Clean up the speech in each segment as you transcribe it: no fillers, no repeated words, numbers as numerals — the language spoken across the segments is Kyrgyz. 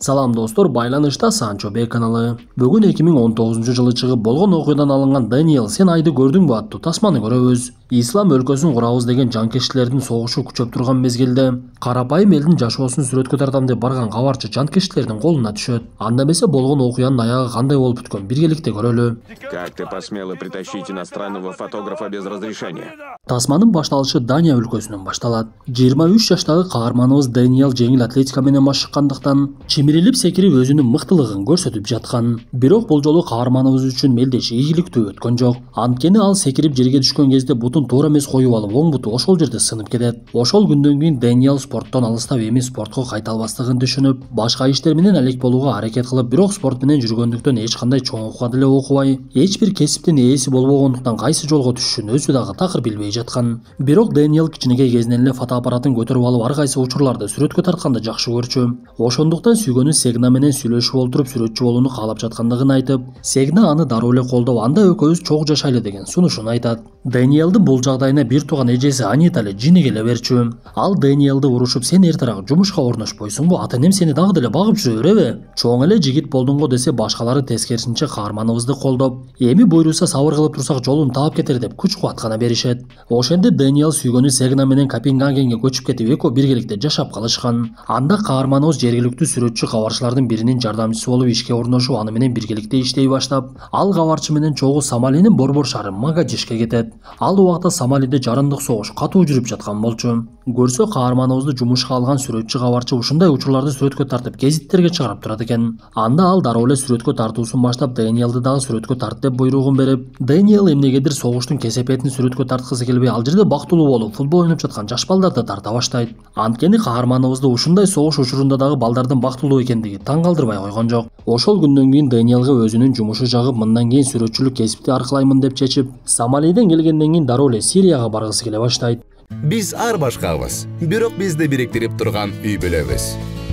Салам достор, байланышта Санчо Бей каналы. Бүгін 2019 жылы чыгып болгон окуядан алынган Даниэл сен айды көрдүңбү аттуу тасманы көрөбүз. Ислам өлкөсүн курабыз деген жанкештилердин согушу күчөп турган мезгилде карапайым элдин жашоосун сүрөткө тартам деп барган кабарчы жанкештилердин колуна түшөт. Анда эмесе болгон окуянын аягы кандай болуп бүткөн биргеликте көрөлү. Как ты посмела притащить иностранного фотографа без разрешения? Тасманын башталышы Дания өлкөсүнөн башталат. 23 жаштагы каарманыбыз Даниэл жеңил атлетика менен машыккандыктан чимирилип секирип өзүнүн мыктылыгын көрсөтүп жаткан. Бирок бул жолу каарманыбыз үчүн мелдеш ийгиликтүү өткөн жок. Анткени ал секирип жерге түшкөн кезде бутун туура эмес коюп алып, оң буту ошол жерде сынып кетет. Ошол күндөн кийин Даниэл спорттон алыстап эми спортко кайта албастыгын түшүнүп, башка иштер менен алек болууга аракет кылып, бирок спорт менен жүргөндүктөн эч кандай чоң окууга деле окубай, эч бир кесиптин ээси болбогондуктан кайсы жолго түшүшүн өзү дагы такыр билбей жаткан. Бирок Даниэл кичинекей кезинен эле фотоаппаратын көтөрүп алып, ар кайсы учурларды сүрөткө тартканды жакшы көрчү. Ошондуктан сүйгөнү Сегна менен сүйлөшүп олтуруп сүрөтчү болууну каалап жаткандыгын айтып, Сегна аны дароо эле колдоп, анда экөөбүз чогуу жашайлы деген сунушун айтат. Даниэлдин бул жагдайына бир тууган эжеси Анита эле жини келе берчү. Ал Даниэлди урушуп, сен эртераак жумушка орношпойсуңбу, ата энем сени дагы деле багып жүрө береби? Чоң эле жигит болдуң го десе, башкалары тескерисинче каарманыбызды колдоп, эми буйруса сабыр кылып турсак жолун таап кетер деп күч кубат гана беришет. Ошентип Даниэл сүйгөнү Сегна менен Копенгагенге көчүп кетип, экөө биргеликте жашап калышкан. Анда каарманыбыз жергиликтүү сүрөтчү кабарчылардын биринин жардамчысы болуп ишке орношуп, аны менен биргеликте иштей баштап, ал кабарчы менен чогуу Сомалинин борбор шаары Магадишке кетет. Ал убакта Сомалиде жарандык согуш катуу жүрүп жаткан болчу. Көрсө каарманыбызды жумушка алган сүрөтчү кабарчы ушундай учурларды сүрөткө тартып гезиттерге чыгарып турат экен. Анда ал дароо эле сүрөткө тартуусун баштап, Даниэлди дагы сүрөткө тарт деп буйругун берип, Даниэл эмнегедир согуштун кесепетин сүрөткө тарткысы келбей, ал жерде бактылуу болуп футбол ойноп жаткан жаш балдарды тарта баштайт. Анткени каарманыбызды ушундай согуш учурунда дагы балдардын бактылуу экендиги таң калтырбай койгон жок. Ошол күндөн кийин Даниэлге өзүнүн жумушу жагып, мындан кийин сүрөтчүлүк кесипти аркылаймын деп чечип, Сомалиден келгенден кийин дароо эле Сирияга баргысы келе баштайт. Биз ар башкабыз, бирок бизди бириктирип турган үй бүлөбүз.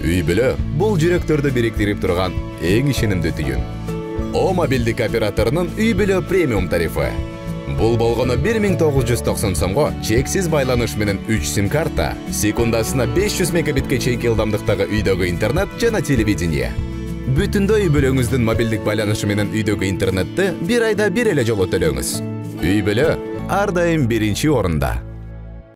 Үй бүлө бул жүрөктөрдү бириктирип турган эң ишенимдүү түйүн. О мобилдик операторунун үй бүлө премиум тарифы. Бул болгону 1990 сомго чексиз байланыш менен 3 сим-карта, секундасына 500 мегабитке чейинки ылдамдыктагы үйдөгү интернет жана телевидение. Бүтүндөй үй бүлөңүздүн мобилдик байланышы менен үйдөгү интернетти бир айда бир эле жолу төлөңүз. Үй бүлө ар дайым биринчи орунда.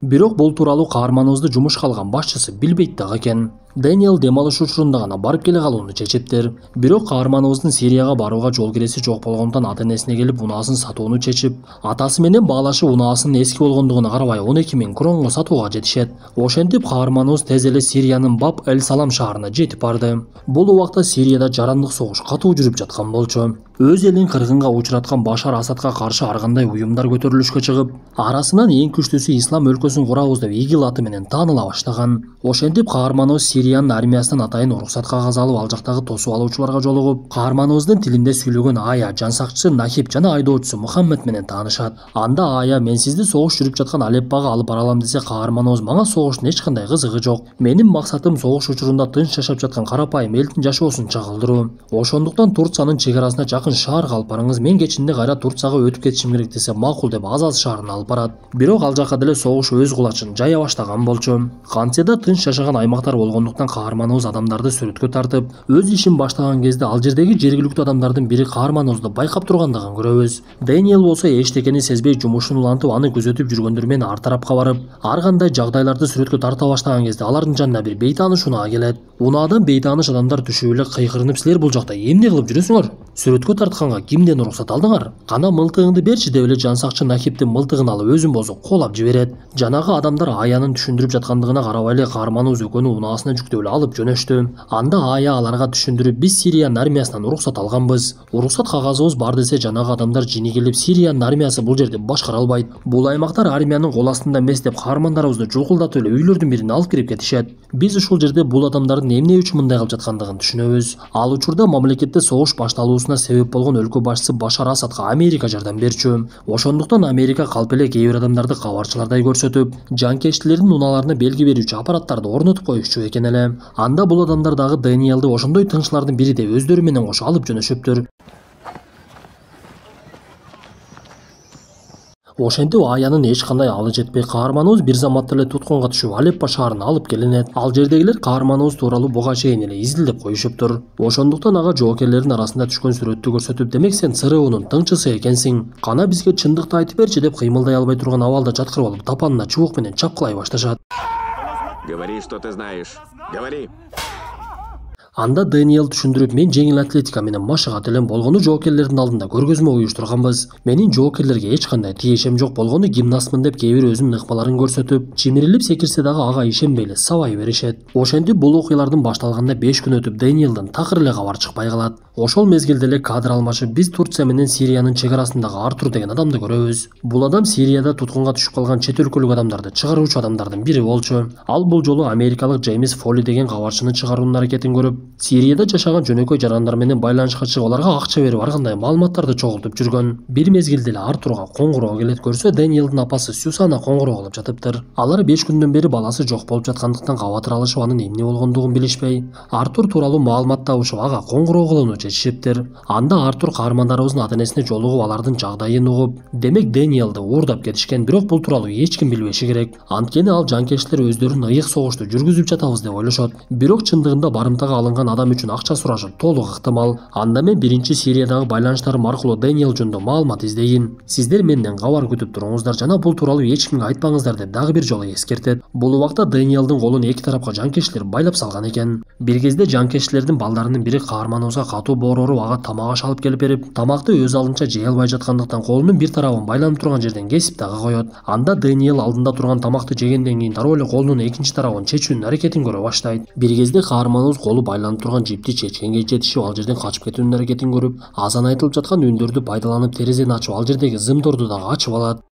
Бирок бул тууралуу каарманыбызды жумушка алган башчысы билбейт дагы экен. Даниэл дем алыш учурунда гана барып келе калууну чечиптир. Бирок каарманыбыздын Сирияга барууга жол киреси жок болгондон ата энесине келип унаасын сатууну чечип, атасы менен баалашып унаасынын эски болгондугуна карабай 12 000 кронго сатууга жетишет. Ошентип каарманыбыз тез эле Сириянын Баб эль-Салам шаарына жетип барды. Бул убакта Сирияда жарандык согуш катуу жүрүп жаткан болчу. Өз элин кыргынга учураткан Башар Асадка каршы ар кандай уюмдар көтөрүлүшкө чыгып, арасынан эң күчтүүсү Ислам өлкөсүн курабыз деп ИГИЛ аты менен тааныла баштаган. Ошентип каарманыбыз Сириянын армиясынан атайын уруксат кагаз алып, ал жактагы тосуп алуучуларга жолугуп, каарманыбыздын тилинде сүйлөгөн Ая, жан сакчысы Нахиб жана айдоочусу Мухаммед менен таанышат. Анда Ая, мен сизди согуш жүрүп жаткан Алеппага алып бара алам десе, каарманыбыз, мага согуштун эч кандай кызыгы жок. Менин максатым согуш учурунда тынч жашап жаткан карапайым элдин жашоосун чагылдыруу. Ошондуктан Турциянын чек арасына жакын шаарга алып барыңыз, мен кечинде кайра Турцияга өтүп кетишим керек десе макул деп Азаз шаарына алып барат. Бирок ал жака деле согуш өз кулачын жая баштаган болчу. Кантсе да тынч жашаган аймактар болгондуктан каарманыбыз адамдарды сүрөткө тартып, өз ишин баштаган кезде ал жердеги жергиликтүү адамдардын бири каарманыбызды байкап тургандыгын көрөбүз. Даниэл болсо эчтекени сезбей жумушун улантып, аны күзөтүп жүргөндөр менен ар тарапка барып, ар кандай жагдайларды сүрөткө тарта баштаган кезде алардын жанына бир бейтааныш унаа келет. Унаадан бейтааныш адамдар түшүп эле кыйкырынып, силер бул жакта эмне кылып жүрөсүңөр? Сүрөткө тартканга кимден уруксат алдыңар? Кана мылтыгыңды берчи деп эле жан сакчы Нахибдин мылтыгын алып өзүн болсо колап жиберет. Жанагы адамдар Аянын түшүндүрүп жаткандыгына карабай эле каарманыбыз экөөнү унаасына жүктөп эле алып жөнөштү. Анда Ая аларга түшүндүрүп, биз Сириянын армиясынан уруксат алганбыз. Уруксат кагазыбыз бар десе, жанагы адамдар жини келип, Сириянын армиясы бул жерди башкара албайт. Бул аймактар армиянын кол астында эмес деп каармандарыбызды жулкулдатып эле үйлөрдүн бирине алып кирип кетишет. Биз ушул жерде бул адамдардын эмне үчүн мындай кылып жаткандыгын түшүнөбүз. Ал учурда мамлекетте согуш башталуусуна себеп болгон өлкө башчысы Башар Асадка Америка жардам берчү. Ошондуктан Америка калп эле кээ бир адамдарды кабарчылардай көрсөтүп, жанкештилердин унааларына белги берүүчү аппараттарды орнотуп коюшчу экен эле. Анда бул адамдар дагы Даниэлди ошондой тыңчылардын бири деп өздөрү менен кошо алып жөнөшөптүр. Ошентип аянын эч кандай алы жетпей каарманыбыз бир заматта эле туткунга түшүп Алеппо шаарына алып келинет. Ал жердегилер каарманыбыз тууралуу буга чейин эле изилдеп коюшуптур. Ошондуктан ага жоокерлердин арасында түшкөн сүрөттү көрсөтүп, демек сен ЦРУнун тыңчысы экенсиң. Кана бизге чындыкты айтып берчи деп кыймылдай албай турган абалда чаткырып алып тапанына чубук менен чапкылай башташат. Говори, что ты знаешь. Говори. Анда Дэниел түшүндүрүп, мен жеңил атлетика менен машыгат элем, болгону жоокерлердин алдында көргөзмө уюштурганбыз. Менин жоокерлерге эч кандай тиешем жок, болгону гимнастмын деп кээ бир өзүнүн ыкмаларын көрсөтүп, чимирилип секирсе дагы ага ишенбей эле сабай беришет. Ошентип бул окуялардын башталганына 5 күн өтүп Дэниелдин такыр эле кабар чыкпай калат. Ошол мезгилде эле кадр алмашып, биз Турция менен Сириянын чек арасындагы Артур деген адамды көрөбүз. Бул адам Сирияда туткунга түшүп калган чет өлкөлүк адамдарды чыгаруучу адамдардын бири болчу. Ал бул жолу америкалык Джеймс Фолли деген кабарчыны чыгаруунун аракетин көрүп, Сирияда жашаган жөнөкөй жарандар менен байланышка чыгып, аларга акча берип ар кандай маалыматтарды чогултуп жүргөн. Бир мезгилде эле Артурга коңгуроо келет, көрсө Дэниелдин апасы Сюсана коңгуроо кылып жатыптыр. Алар 5 күндөн бери баласы жок болуп жаткандыктан кабатыр алышып, анын эмне болгондугун билишпей, Артур тууралуу маалымат табышып, ага коңгуроо кылууну чечишиптир. Анда Артур каармандарыбыздын ата-энесине жолугуп, алардын жагдайын угуп, демек Дэниелди уурдап кетишкен, бирок бул тууралуу эч ким билбеши керек. Анткени ал жанкечтер өздөрүн ыйык согушту жүргүзүп жатабыз деп ойлошот. Бирок чындыгында барымтага алынган адам үчүн акча сурашып толук ыктымал. Анда мен биринчи Сириядагы байланыштарым аркылуу Дэниел жөнүндө маалымат издейин. Сиздер менден кабар күтүп туруңуздар жана бул тууралуу эч кимге айтпаңыздар деп дагы бир жолу эскертет. Бул убакта Дэниелдин колун эки тарапка жанкечтер байлап салган экен. Бир кезде жанкечтилердин балдарынын бири каарманыбызга катуу бооруп ага тамак аш алып келип берип, тамакты өз алдынча жей албай жаткандыктан колунун бир тарабын байланып турган жерден кесип дагы коет. Анда Дэниел алдында турган тамакты жегенден кийин дароо эле колунун экинчи тарабын чечүүнүн аракетин көрө баштайт. Бир кезде каарманыбыз колу байланып турган жипти чечкенге жетишип, ал жерден качып кетүүнүн аракетин көрүп, азан айтылып жаткан үндөрдү пайдаланып терезени ачып, ал жердеги зымдорду дагы ачып алат.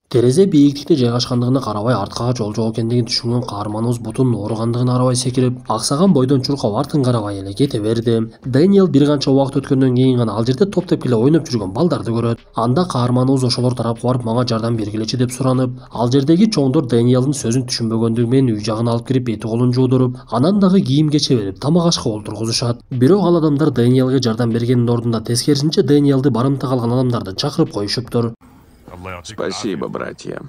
Терезе бийиктикте жайгашкандыгына карабай арткага жол жок экендигин түшүнгөн каарманыбыз бутунун ооругандыгына арабай секирип, аксаган бойдон чуркап артын карабай эле кете берди. Дэниел бир канча убакыт өткөндөн кийин гана ал жерде топтоп эле ойноп жүргөн балдарды көрөт. Анда каарманыбыз ошолор тарапка барып, мага жардам бергилечи деп суранып, ал жердеги чоңдор Дэниелдин сөзүн түшүнбөгөндүгү менен үй жагына алып кирип, эти колун жуудуруп, анан дагы кийим кече берип, тамак ашка олтургузушат. Бирок ал адамдар Дэниелге жардам бергендин ордунда тескерисинче Дэниелди барымта калган адамдарды чакырып коюшуптур. Спасибо, братья.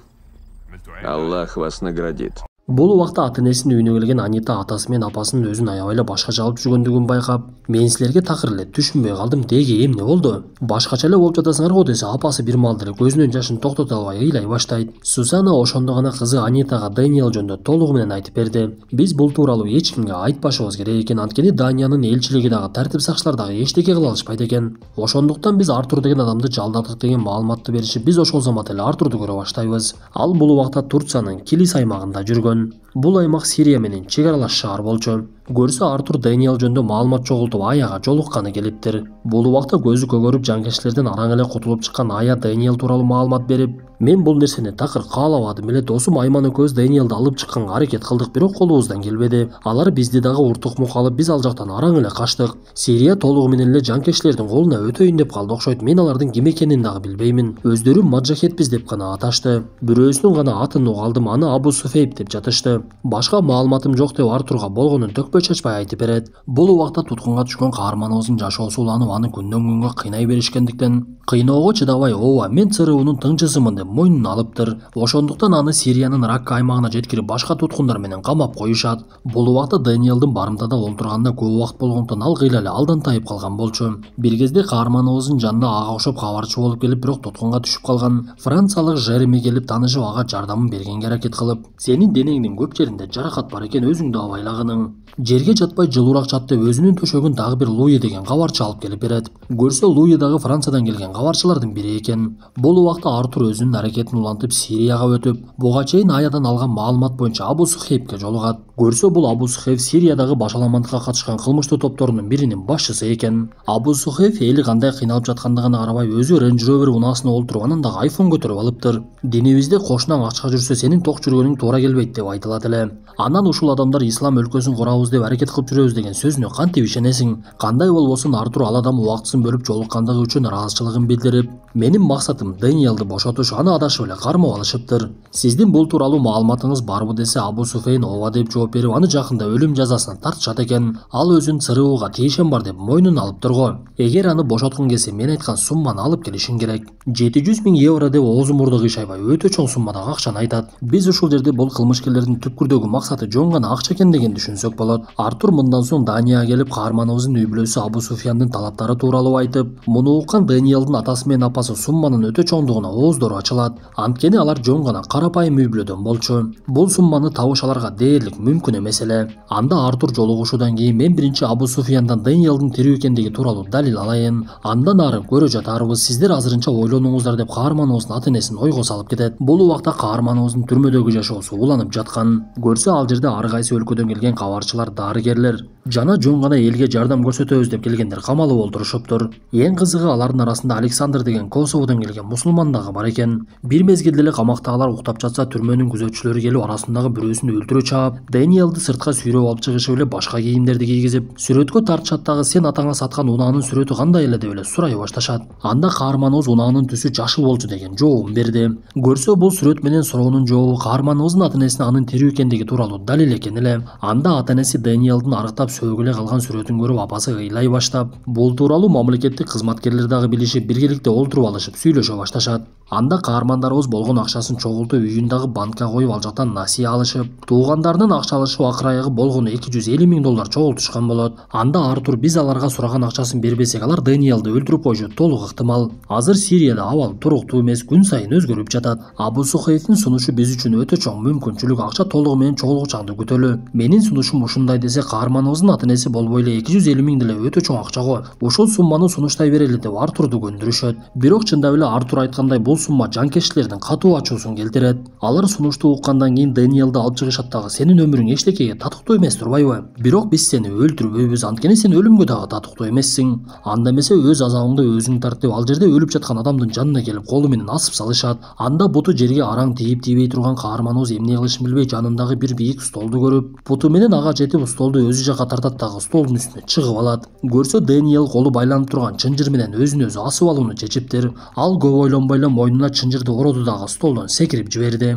Аллах вас наградит. Бул убакта ата-энесинин үйүнө келген Анита атасы менен апасынын өзүн аябай эле башкача алып жүргөндүгүн байкап, мен силерге такыр эле түшүнбөй калдым, деги эмне болду? Башкача эле болуп жатасыңар го десе, апасы бир маалда эле көзүнөн жашын токтото албай ыйлай баштайт. Сусана ошондо гана кызы Анитага Дэниел жөнүндө толугу менен айтып берди. Биз бул тууралуу эч кимге айтпашыбыз керек экен, анткени Даниянын элчилиги дагы, тартип сакчылар дагы эчтеке кыла алышпайт экен. Ошондуктан биз Артур деген адамды жалдадык деген маалыматты беришип, биз ошол замат эле Артурду көрө баштайбыз. Ал бул убакта Турциянын Килис аймагында жүргөн. Бул аймак Сирия менен чек аралаш шаар болчу. Көрсө Артур Дэниел жөнүндө маалымат чогултуп аяга жолукканы келиптир. Бул убакта көзү көгөрүп жанкечтилерден араң эле кутулуп чыккан ая Дэниел тууралуу маалымат берип, мен бул нерсени такыр каалабадым эле, досум Айман экөөбүз Дэниелди алып чыкканга аракет кылдык, бирок колубуздан келбеди. Алар бизди дагы уртук-мук алып, биз ал жактан араң эле качтык. Сирия толугу менен эле жанкечтилердин колуна өтөйүн деп калды окшойт. Мен алардын ким экенин дагы билбеймин. Өздөрү маджахетпиз деп гана аташты. Бирөөсүнүн гана атын угалдым, аны Абу Суфейб деп жатышты. Башка маалыматым жок деп Артурга болгонун төкпөй чачпай айтып берет. Бул убакта туткунга түшкөн каарманыбыздын жашоосу уланып, аны күндөн күнгө кыйнай беришкендиктен, кыйноого чыдабай, ооба, мен ЦРУнун тыңчысымын деп мойнуна алыптыр. Ошондуктан аны Сириянын Ракка аймагына жеткирип, башка туткундар менен камап коюшат. Бул убакта Дэниелдин барымтада олтурганына көп убакыт болгондуктан ал кыйла эле алдан тайып калган болчу. Бир кезде каарманыбыздын жанына ага окшоп кабарчы болуп келип, бирок туткунга түшүп калган франциялык Жереми келип танышып, ага жардамын бергенге аракет кылып, сенин денеңдин көп жеринде жаракат бар экен, өзүңдү абайлагының. Жерге жатпай жылуураак жат деп өзүнүн төшөгүн дагы бир Луи деген кабарчы алып келип берет. Көрсө Луи дагы Франциядан келген кабарчылардын бири экен. Бул убакта Артур өзүнүн аракетин улантып Сирияга өтүп, буга чейин аядан алган маалымат боюнча Абу Сухейбке жолугат. Көрсө бул Абу Сухейб Сириядагы башаламандыкка катышкан кылмыштуу топторунун биринин башчысы экен. Абу Сухейб эли кандай кыйналып жаткандыгына карабай өзү Range Rover унаасына олтуруп, анан дагы iPhone көтөрүп алыптыр. Динибизде кошунаң ачка жүрсө сенин ток жүргөнүң туура келбейт деп айтылат эле. Анан ушул адамдар ислам өлкөсүн курабыз деп аракет кылып жүрөбүз деген сөзүнө кантип ишенесиң? Кандай болбосун Артур ал адам убактысын бөлүп жолуккандыгы үчүн ыраазычылыгын билдирип, Менин максатым Дэниелди бошотуш, аны адашып эле кармап алышыптыр. Сиздин бул тууралуу маалыматыңыз барбы десе, Абу Суфейн ооба деп жооп берип, аны жакында өлүм жазасына тартышат экен. Ал өзүн ЦРУга тийишем бар деп мойнуна алыптыр го. Эгер аны бошоткун келсе, мен айткан сумманы алып келишиң керек. 700 000 евро деп оозу мурду кыйшайбай өтө чоң суммадагы акчаны айтат. Биз ушул жерде бул кылмышкерлердин түпкүрдөгү максаты жөн гана акча экен деген түшүнсөк болот. Артур мындан соң Данияга келип, каарманыбыздын үй бүлөсү Абу Суфяндын талаптары тууралуу айтып, муну уккан Дэниелдин атасы менен апасы сумманын өтө чоңдугуна ооздору ачылат. Анткени алар жөн гана карапайым үй бүлөдөн болчу. Бул сумманы табыш аларга дээрлик мүмкүн эмес эле. Анда Артур жолугушуудан кийин мен биринчи Абу Суфяндан Дэниелдин тирүү экендиги тууралуу далил алайын. Андан ары көрө жатарбыз. Сиздер азырынча ойлонуңуздар деп каарманыбыздын ата-энесин ойго салып кетет. Бул убакта каарманыбыздын түрмөдөгү жашоосу уланып жаткан. Көрсө ал жерде ар кайсы өлкөдөн келген кабарчылар, дарыгерлер жана жөн гана элге жардам көрсөтөбүз деп келгендер камалып олтурушуптур. Эң кызыгы, алардын арасында Александр деген Косоводон келген мусулман дагы бар экен. Бир мезгилде эле камактагылар уктап жатса, түрмөнүн күзөтчүлөрү келип арасындагы бирөөсүн өлтүрө чаап, Дэниелди сыртка сүйрөп алып чыгышып эле башка кийимдерди кийгизип, сүрөткө тартышат дагы. Сен атаңа саткан унаанын сүрөтү кандай эле деп эле сурай башташат. Анда каарманыбыз унаанын түсү жашыл болчу деген жообун берди. Көрсө, бул сүрөт менен суроонун жообу каарманыбыздын ата-энесине анын тирүү экендиги тууралуу далил экен эле. Анда ата-энеси Дэниелдин арыктап сөөгүлө калган сүрөтүн көрүп, апасы ыйлай баштап, бул тууралуу мамлекеттик кызматкерлер дагы билишип, биргеликте олтуруп алышып сүйлөшө башташат. Анда каармандарыбыз болгон акчасын чогултуп, үйүн дагы банкка коюп, ал жактан насыя алышып, туугандарынын акча алышып, акыр аягы болгону $250 000 чогултушкан болот. Анда Артур, биз аларга сураган акчасын бербесек, алар Дэниелди өлтүрүп койушу толук ыктымал. Азыр Сирияда абал туруктуу эмес, күн сайын өзгөрүп жатат. Абу Сухейфтин сунушу биз үчүн өтө чоң мүмкүнчүлүк. Акча толугу менен чогулгучаңды күтөлү. Менин сунушум ушундай десе, каарманыбыздын ата-энеси болбой эле 250 000 деле өтө чоң акча го. Ушул сумманы сунуштай берели деп Артурду көндүрүшөт. Бирок чындап эле Артур айткандай, бул сумма жанкечтилердин катуу ачуусун келтирет. Алар сунушту уккандан кийин Дэниелди алып чыгышат дагы. Сенин өмүрүң эчтекеге татыктуу эмес турбайбы? Бирок биз сени өлтүрбөйбүз, анткени сен өлүмгө дагы татыктуу эмессиң. Анда эмесе өз азабыңды өзүң тарт деп ал жерде өлүп жаткан адамдын жанына келип колу менен асып салышат. Анда буту жерге араң тийип тийбей турган каарманыбыз эмне кылышын билбей жанындагы бир бийик столду көрүп, буту менен ага жетип столду өзү жака тартат дагы столдун үстүнө чыгып алат. Көрсө, Дэниел колу байланып турган чынжыр менен өзүн өзү асып алууну чечиптир. Ал көп ойлонбой эле мойнуна чынжырды ороду дагы столдон секирип жиберди.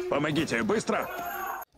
Помогите, быстро!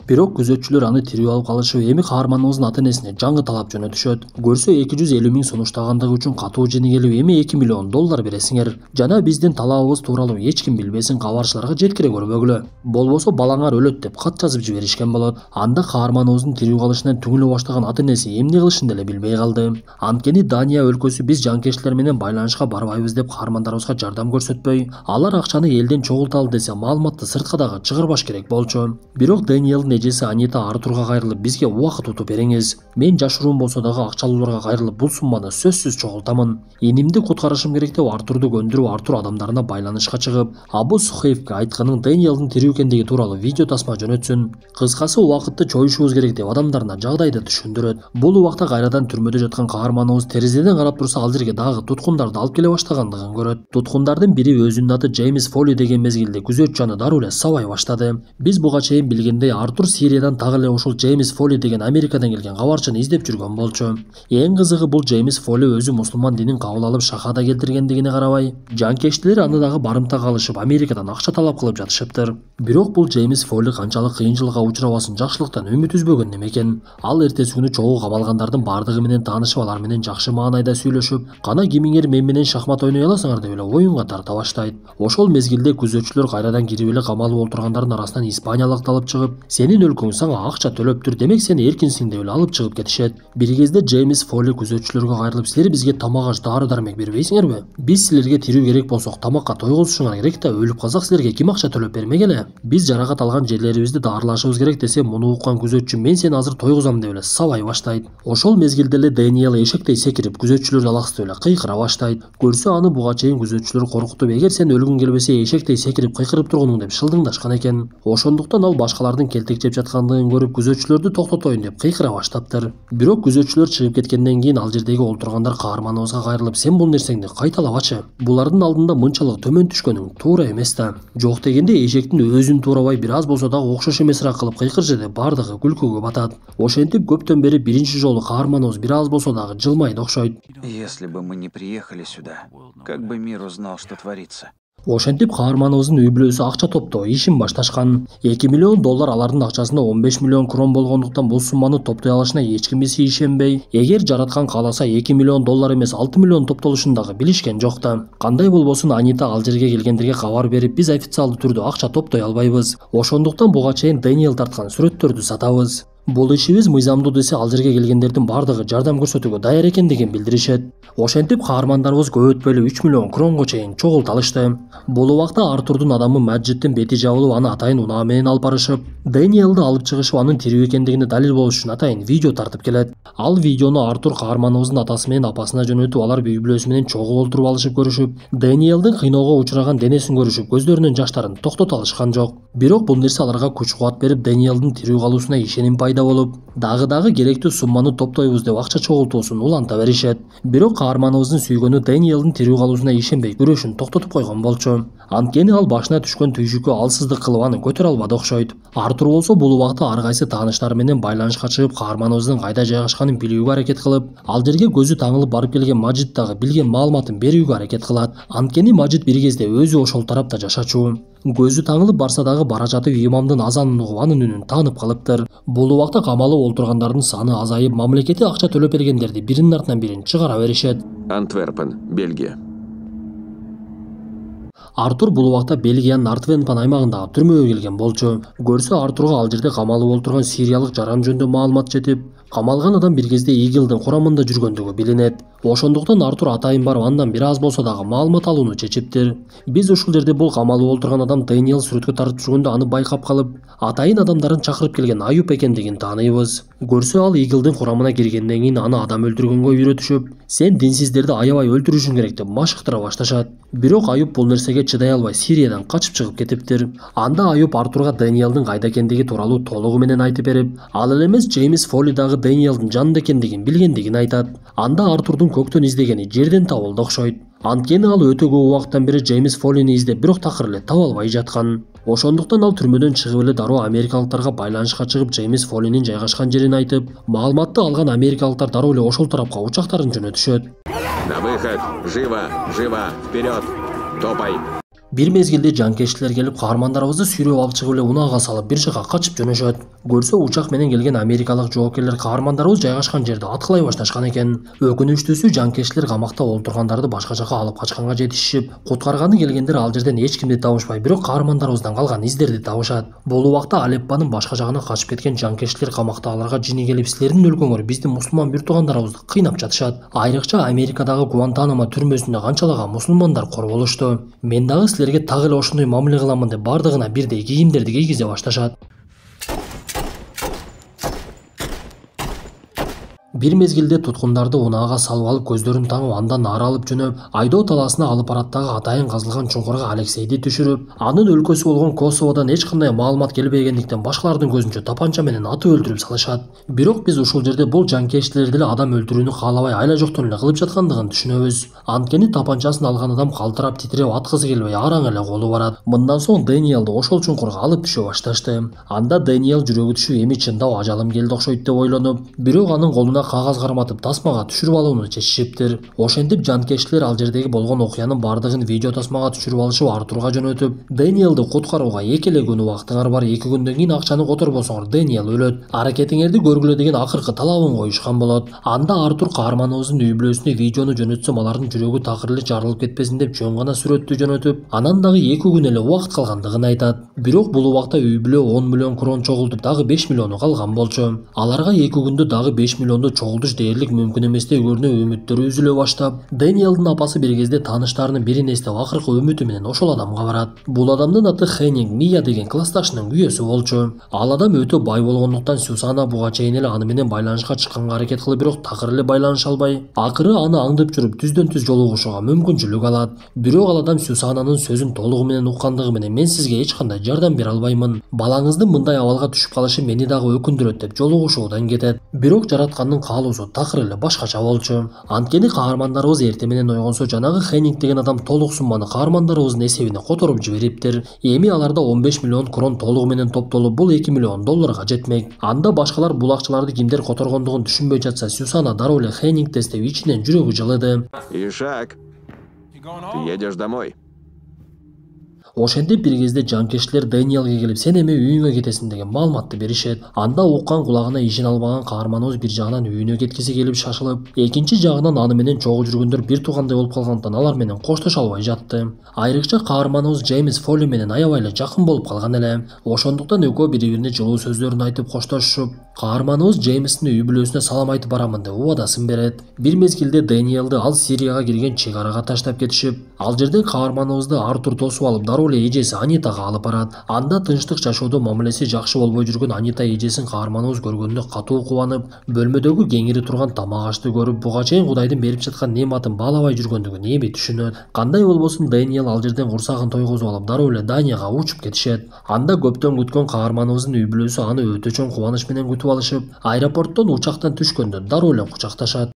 Бирок күзөтчүлөр аны тирүү алып калышып, эми каарманыбыздын ата-энесине жаңы талап жөнөтүшөт. Көрсө, 250 000 сунуштагандыгы үчүн катуу жени келип, эми $2 миллион бересиңер. Жана биздин талабыбыз тууралуу эч ким билбесин, кабарчыларга жеткире көрбөгүлө. Болбосо балаңар өлөт деп кат жазып жиберишкен болот. Анда каарманыбыздын тирүү калышынан түңүлө баштаган ата-энеси эмне кылышын деле билбей калды. Анткени Дания өлкөсү биз жанкечтилер менен байланышка барбайбыз деп каармандарыбызга жардам көрсөтпөй, алар акчаны элден чогулталы десе, маалыматты сыртка дагы чыгарбаш керек болчу. Бирок Дэниелдин эжеси Анита Артурга кайрылып, бизге убакыт утуп бериңиз. Мен жашыруум болсо дагы акчалууларга кайрылып бул сумманы сөзсүз чогултамын. Энимди куткарышым керек деп Артурду көндүрүп, Артур адамдарына байланышка чыгып, Абу Сухейфке айтканын Дэниелдин тирүү экендиги тууралуу видео тасма жөнөтсүн. Кыскасы, убакытты чоюшубуз керек деп адамдарына жагдайды түшүндүрөт. Бул убакта кайрадан түрмөдө жаткан каарманыбыз терезеден карап турса, ал жерге дагы туткундарды алып келе баштагандыгын көрөт. Туткундардын бири, өзүнүн аты Джеймс Фоли деген мезгилде күзөтчү аны дароо эле сабай баштады. Биз буга чейин билгендей, Артур Сириядан дагы эле ушул Джеймс Фоли деген Америкадан келген кабарчыны издеп жүргөн болчу. Эң кызыгы, бул Джеймс Фоли өзү мусулман динин кабыл алып шахада келтиргендигине карабай, жанкечтилер аны дагы барымта кылышып, Америкадан акча талап кылып жатышыптыр. Бирок бул Джеймс Фоли канчалык кыйынчылыкка учурабасын жакшылыктан үмүт үзбөгөн неметкен. Ал эртеси күнү чогуу камалгандардын бардыгы менен таанышып, алар менен жакшы маанайда сүйлөшүп, кана кимиңер мен менен шахмат ойной аласыңар деп эле оюнга тарта баштайт. Ошол мезгилде күзөтчүлөр кайрадан кирип эле камалып олтургандардын арасынан испаниялык алып чыгып, сенин өлкөң сага акча төлөптүр, демек сен эркинсиң деп эле алып чыгып кетишет. Бир кезде Джеймс Фоли күзөтчүлөргө кайрылып, силер бизге тамак аш, дары дармек бербейсиңерби? Биз силерге тирүү керек болсок тамакка тойгузушуңар керек да, өлүп калсак силерге ким акча төлөп бермек эле? Биз жаракат алган жерлерибизди даарылашыбыз керек десе, муну уккан күзөтчү мен сени азыр тойгузам деп эле сабай баштайт. Ошол мезгилде эле Дэниел эшектей секирип, күзөтчүлөрдү алаксытып эле кыйкыра баштайт. Көрсө, аны буга чейин күзөтчүлөр коркутуп, эгер сен өлгүң келбесе эшектей секирип кыйкырып тургунуң деп шылдыңдашкан экен. Ошондуктан ал башкалардын келтек темек жеп жаткандыгын көрүп күзөтчүлөрдү токтотоюн деп кыйкыра баштаптыр. Бирок күзөтчүлөр чыгып кеткенден кийин ал жердеги олтургандар каарманыбызга кайрылып, сен бул нерсеңди кайталабачы. Булардын алдында мынчалык төмөн түшкөнүң туура эмес да. Жок дегенде эшектин өзүн туурабай бир аз болсо дагы окшош эмесирээк кылып кыйкырчы деп бардыгы күлкүгө батат. Ошентип көптөн бери биринчи жолу каарманыбыз бир аз болсо дагы жылмайды окшойт. Если бы мы не приехали сюда, как бы мир узнал, что творится? Ошентип каарманыбыздын үй бүлөсү акча топтоо ишин башташкан. 2 миллион доллар алардын акчасында 15 миллион крон болгондуктан бул сумманы топтой алышына эч кимиси ишенбей, эгер жараткан кааласа 2 миллион доллар эмес 6 миллион топтолушун дагы билишкен жок да. Кандай болбосун Анита ал жерге келгендерге кабар берип, биз официалдуу түрдө акча топтой албайбыз. Ошондуктан буга чейин Дэниел тарткан сүрөттөрдү сатабыз. Бул ишибиз мыйзамдуу десе ал жерге келгендердин бардыгы жардам көрсөтүүгө даяр экендигин билдиришет. Ошентип каармандарыбыз көп өтпөй 3 миллион кронго чейин чогулт алышты. Бул убакта Артурдун адамы Маджиттин бети жабылып, аны атайын унаа менен алып барышып, Дэниелди алып чыгышып, анын тирүү экендигине далил болуш үчүн атайын видео тартып келет. Ал видеону Артур каарманыбыздын атасы менен апасына жөнөтүп, алар үй бүлөсү менен чогуу олтуруп алышып көрүшүп, Дэниелдин кыйноого учураган денесин көрүшүп, көздөрүнүн жаштарын токтото алышкан жок. Бирок бул нерсе аларга күч кубат берип, Дэниелдин тирүү калуусуна ишеним пайда болуп, дагы керектүү сумманы топтойбуз деп акча чогултуусун уланта беришет. Бирок каарманыбыздын сүйгөнү Дэниелдин тирүү калуусуна ишенбей күрөшүн токтотуп койгон болчу. Анткени ал башына түшкөн түйшүккө алсыздык кылып аны көтөрө албады окшойт. Артур болсо бул убакта ар кайсы тааныштары менен байланышка чыгып, каарманыбыздын кайда жайгашканын билүүгө аракет кылып, ал жерге көзү таңылып барып келген Мажит дагы билген маалыматын берүүгө аракет кылат. Анткени Мажит бир кезде өзү ошол тарапта жашачу. Көзү таңылып барса дагы бара жатып имамдын азанын угуп, анын үнүн таанып калыптыр. Бул убакта камалып олтургандардын саны азайып, мамлекети акча төлөп бергендерди биринин артынан бирин чыгара беришет. Антверпен, Бельгия. Артур бул убакта Бельгиянын Антверпен аймагындагы түрмөгө келген болчу. Көрсө Артурга ал жерде камалып олтурган сириялык жаран жөнүндө маалымат жетип, камалган адам бир кезде Игилдин курамында жүргөндүгү билинет. Ошондуктан Артур атайын барып андан бир аз болсо дагы маалымат алууну чечиптир. Биз ушул жерде бул камалып олтурган адам Дэниел сүрөткө тартып жүргөндө аны байкап калып, атайын адамдарын чакырып келген Аюп экендигин тааныйбыз. Көрсө ал Игилдин курамына киргенден кийин аны адам өлтүргөнгө үйрөтүшүп, сен динсиздерди аябай өлтүрүшүң керек деп машыктыра башташат. Бирок Аюп бул нерсеге чыдай албай Сириядан качып чыгып кетиптир. Анда Аюп Артурга Дэниелдин кайда экендиги тууралуу толугу менен айтып берип, ал эле эмес Джеймс Фоли дагы Дэниелдин жанында экендигин билгендигин айтат. Анда Артурдун көктөн издегени жерден табылды окшойт. Анткени ал өтө көп убакыттан бери Джеймс Фолини издеп, бирок такыр эле таба албай жаткан. Ошондуктан ал түрмөдөн чыгып эле дароо америкалыктарга байланышка чыгып, Джеймс Фолинин жайгашкан жерин айтып, маалыматты алган америкалыктар дароо эле ошол тарапка учактарын жөнөтүшөт. На выход! Живо! Живо! Вперед! Топай! Бир мезгилде жанкештилер келип, каармандарыбызды сүйрөп алып чыгып эле унаага салып бир жака качып жөнөшөт. Көрсө учак менен келген америкалык жоокерлер каармандарыбыз жайгашкан жерди аткылай башташкан экен. Өкүнүчтүүсү жанкештилер камакта олтургандарды башка жака алып качканга жетишишип, куткарганы келгендер ал жерден эч кимди табышпай, бирок каармандарыбыздан калган издерди табышат. Бул убакта Алеппанын башка жагына качып кеткен жанкештилер камакта аларга жини келип, силердин өлкөңөр биздин мусулман бир туугандарыбызды кыйнап жатышат. Айрыкча Америкадагы Гуантанамо түрмөсүндө канчалаган мусулмандар кор болушту. Мен дагы силерге так эле ошондой мамиле кыламын деп бардыгына бирдей кийимдерди кийгизе башташат. Бир мезгилде туткундарды унаага салып алып, көздөрүн таңып, андан нары алып жөнөп, айдоо талаасына алып бараттагы атайын казылган чуңкурга Алексейди түшүрүп, анын өлкөсү болгон Косоводон эч кандай маалымат келбегендиктен башкалардын көзүнчө тапанча менен атып өлтүрүп салышат. Бирок биз ушул жерде бул жанкештилер деле адам өлтүрүүнү каалабай айла жоктон эле кылып жаткандыгын түшүнөбүз. Анткени тапанчасын алган адам калтырап, титиреп, аткысы келбей араң эле колу барат. Мындан соң Дэниелди ошол чуңкурга алып түшө башташты. Анда Дэниел жүрөгү түшүп, эми чындап ажалым келди окшойт деп ойлонуп, бирок анын колуна кагаз карматып тасмага түшүрүп алууну чечишиптир. Ошентип жанкештилер ал жердеги болгон окуянын бардыгын видео тасмага түшүрүп алышып, Артурга жөнөтүп, Дэниелди куткарууга 2 эле күн убактыңар бар, 2 күндөн кийин акчаны которбосоңор Дэниел өлөт. Аракетиңерди көргүлө деген акыркы талабын коюшкан болот. Анда Артур каарманыбыздын үй бүлөсүнө видеону жөнөтсөм, алардын жүрөгү такыр эле жарылып кетпесин деп жөн гана сүрөттү жөнөтүп, анан дагы 2 күн эле убакыт калгандыгын айтат. Бирок бул убакта үй бүлө 10 миллион крон чогултуп, дагы 5 миллиону калган болчу. Аларга 2 күндө дагы 5 миллионду чогултуш дээрлик мүмкүн эместей көрүнө үмүттөрү үзүлө баштап, Дэниелдин апасы бир кезде тааныштарынын бирин эстеп акыркы үмүтү менен ошол адамга барат. Бул адамдын аты Хеннинг Мия деген классташынын күйөөсү болчу. Ал адам өтө бай болгондуктан Сюзанна буга чейин эле аны менен байланышка чыкканга аракет кылып, бирок такыр эле байланыша албай, акыры аны аңдып жүрүп түздөн түз жолугушууга мүмкүнчүлүк алат. Бирок ал адам Сюзаннанын сөзүн толугу менен уккандыгы менен мен сизге эч кандай жардам бере албаймын. Балаңыздын мындай абалга түшүп калышы мени дагы өкүндүрөт деп жолугушуудан кетет. Бирок жараткандын каалоосу такыр эле башкача болчу. Анткени каармандарыбыз эрте менен ойгонсо жанагы Хеннинг деген адам толук сумманы каармандарыбыздын эсебине которуп жибериптир. Эми аларда 15 миллион крон толугу менен топтолуп, бул 2 миллион долларга жетмек. Анда башкалар бул акчаларды кимдер которгондугун түшүнбөй жатса, Сюзанна дароо эле Хеннингди эстеп ичинен жүрөгү жылыды. Ишак, ты едешь домой. Ошентип бир кезде жанкештилер Дэниелге келип, сен эми үйүңө кетесиң деген маалыматты беришет. Анда уккан кулагына ишин албаган каарманыбыз бир жагынан үйүнө кеткиси келип шашылып, экинчи жагынан аны менен чогуу жүргөндөр бир туугандай болуп калгандыктан алар менен коштошо албай жатты. Айрыкча каарманыбыз Джеймс Фолли менен аябай эле жакын болуп калган эле. Ошондуктан экөө бири-бирине жылуу сөздөрүн айтып коштошушуп, каарманыбыз Джеймстин үй бүлөсүнө салам айтып барамын деп убадасын берет. Бир мезгилде Дэниелди ал Сирияга кирген чек арага таштап кетишип, ал жерден каарманыбызды Артур тосуп алып, дароо эле эжеси Анитага алып барат. Анда тынчтык жашоодо мамилеси жакшы болбой жүргөн Анита эжесин каарманыбыз көргөнүнө катуу кубанып, бөлмөдөгү кеңири турган тамак ашты көрүп, буга чейин Кудайдын берип жаткан неаматын баалабай жүргөндүгүн эми түшүнөт. Кандай болбосун Дэниел ал жерден курсагын тойгозуп алып, дароо эле Данияга учуп кетишет. Анда көптөн күткөн каарманыбыздын үй бүлөсү аны өтө чоң кубаныч менен күтүп алышып, аэропорттон учактан түшкөндө дароо эле кучакташат.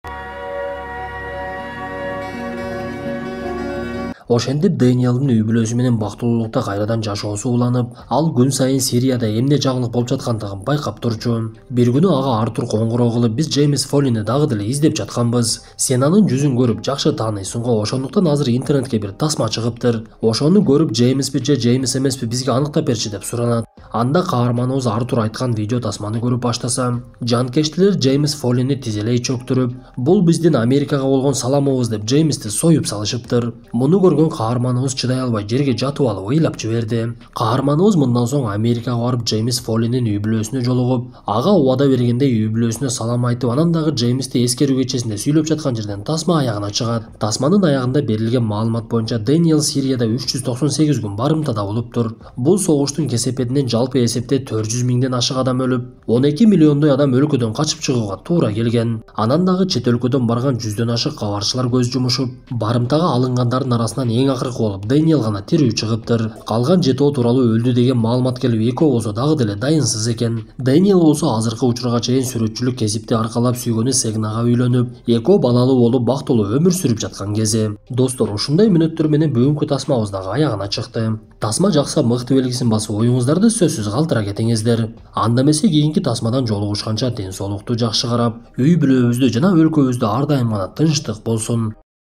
Ошентип Дэниелдин үй бүлөсү менен бактылуулукта кайрадан жашоосу уланып, ал күн сайын Сирияда эмне жаңылык болуп жаткандыгын байкап турчу. Бир күнү ага Артур коңгуроо кылып, биз Джеймс Фоллини дагы деле издеп жатканбыз. Сен анын жүзүн көрүп жакшы тааныйсың го, ошондуктан азыр интернетке бир тасма чыгыптыр. Ошону көрүп Джеймспи же Джеймс эмеспи бизге аныктап берчи деп суранат. Анда каарманыбыз Артур айткан видео тасманы көрүп баштаса, жанкештилер Джеймс Фоллини тизелей чөктүрүп, бул биздин Америкага болгон саламыбыз деп Джеймсти союп салышыптыр. Муну көргөн каарманыбыз чыдай албай жерге жатып алып ыйлап жиберди. Каарманыбыз мындан соң Америкага барып Джеймс Фоллинин үй бүлөсүнө жолугуп, ага убада бергендей үй бүлөсүнө салам айтып, анан дагы Джеймсти эскерүү кечесинде сүйлөп жаткан жерден тасма аягына чыгат. Тасманын аягында берилген маалымат боюнча Дэниел Сирияда 398 күн барымтада болуптур. Бул согуштун кесепетинен жалпы эсепте 400 миңден ашык адам өлүп, 12 миллиондой адам өлкөдөн качып чыгууга туура келген. Анан дагы чет өлкөдөн барган 100дөн ашык кабарчылар көз жумушуп, барымтага алынгандардын арасынан эң акыркы болуп Дэниел гана тирүү чыгыптыр. Калган 7 тууралуу өлдү деген маалымат келип, экөө болсо дагы деле дайынсыз экен. Дэниел болсо азыркы учурга чейин сүрөтчүлүк кесипти аркалап сүйгөнү Сегнага үйлөнүп, экөө балалуу болуп бактылуу өмүр сүрүп жаткан кези. Достор, ушундай мүнөттөр менен бүгүнкү тасмабыз дагы аягына чыкты. Тасма жакса мыкты белгисин басып, оюңуздарды сөзсүз калтыра кетиңиздер. Анда эмесе кийинки тасмадан жолугушканча ден соолукту жакшы карап, үй бүлөбүздө жана өлкөбүздө ар дайым гана тынчтык болсун.